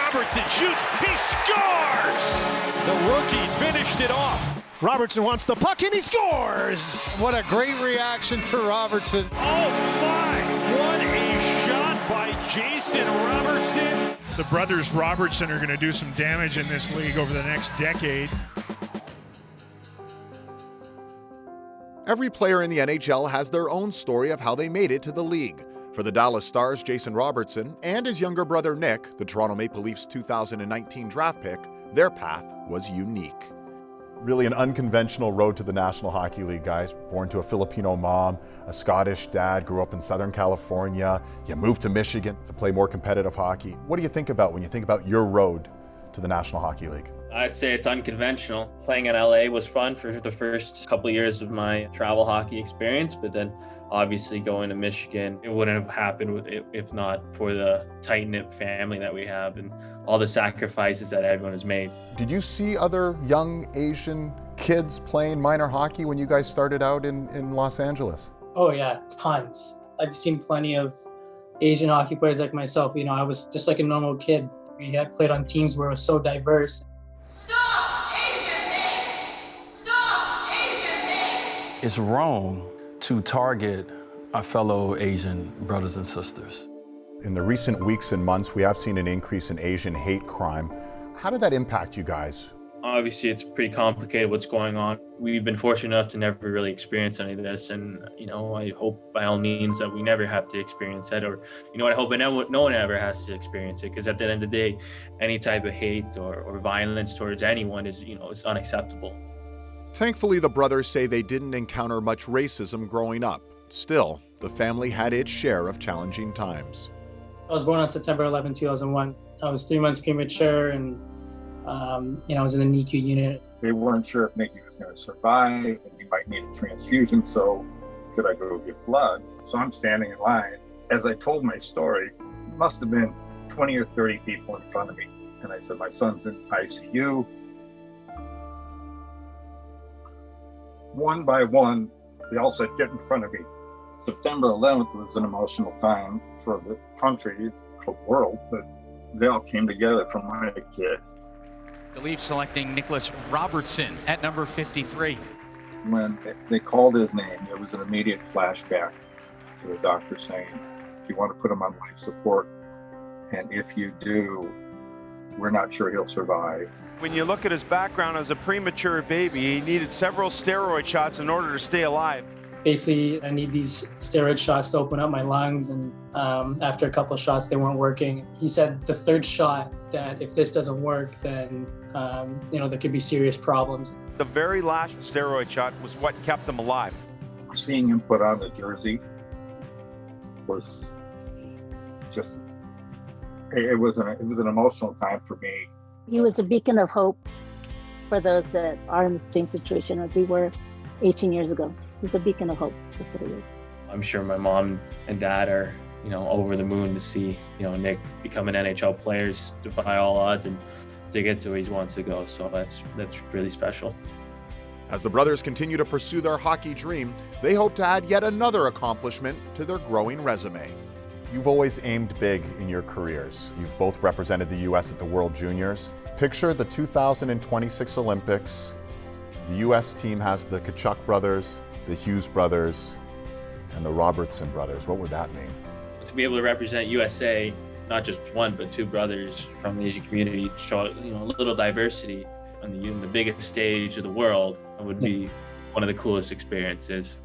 Robertson shoots, he scores! The rookie finished it off. Robertson wants the puck and he scores! What a great reaction for Robertson. Oh my, what a shot by Jason Robertson. The brothers Robertson are going to do some damage in this league over the next decade. Every player in the NHL has their own story of how they made it to the league. For the Dallas Stars' Jason Robertson and his younger brother Nick, the Toronto Maple Leafs 2019 draft pick, their path was unique. Really an unconventional road to the National Hockey League, guys. Born to a Filipino mom, a Scottish dad, grew up in Southern California. You moved to Michigan to play more competitive hockey. What do you think about when you think about your road to the National Hockey League? I'd say it's unconventional. Playing in LA was fun for the first couple of years of my travel hockey experience, but then obviously going to Michigan, it wouldn't have happened if not for the tight-knit family that we have and all the sacrifices that everyone has made. Did you see other young Asian kids playing minor hockey when you guys started out in Los Angeles? Oh yeah, tons. I've seen plenty of Asian hockey players like myself. You know, I was just like a normal kid. We had played on teams where it was so diverse. Stop Asian hate! Stop Asian hate! It's wrong to target our fellow Asian brothers and sisters. In the recent weeks and months, we have seen an increase in Asian hate crime. How did that impact you guys? Obviously, it's pretty complicated what's going on. We've been fortunate enough to never really experience any of this. And, you know, I hope by all means that we never have to experience it. Or, you know what, I hope no one ever has to experience it. Because at the end of the day, any type of hate or violence towards anyone is, you know, it's unacceptable. Thankfully, the brothers say they didn't encounter much racism growing up. Still, the family had its share of challenging times. I was born on September 11, 2001. I was 3 months premature and, you know, I was in the NICU unit. They weren't sure if Nicky was going to survive and he might need a transfusion, so could I go get blood? So I'm standing in line. As I told my story, it must have been 20 or 30 people in front of me. And I said, my son's in ICU. One by one, they all said, get in front of me. September 11th was an emotional time for the country, for the world, but they all came together for my kid. The Leafs selecting Nicholas Robertson at number 53. When they called his name, there was an immediate flashback to the doctor saying, you want to put him on life support, and if you do, we're not sure he'll survive. When you look at his background as a premature baby, he needed several steroid shots in order to stay alive. Basically, I need these steroid shots to open up my lungs, and after a couple of shots, they weren't working. He said the third shot, that if this doesn't work, then you know, there could be serious problems. The very last steroid shot was what kept him alive. Seeing him put on the jersey was just, it was an emotional time for me. He was a beacon of hope for those that are in the same situation as we were 18 years ago. He's a beacon of hope. That's what he is. I'm sure my mom and dad are, you know, over the moon to see, you know, Nick become an NHL player, defy all odds, and to get to where he wants to go. So that's really special. As the brothers continue to pursue their hockey dream, they hope to add yet another accomplishment to their growing resume. You've always aimed big in your careers. You've both represented the U.S. at the World Juniors. Picture the 2026 Olympics. The U.S. team has the Tkachuk brothers, the Hughes brothers, and the Robertson brothers. What would that mean? To be able to represent USA, not just one, but two brothers from the Asian community, show, you know, a little diversity on the biggest stage of the world, would be one of the coolest experiences.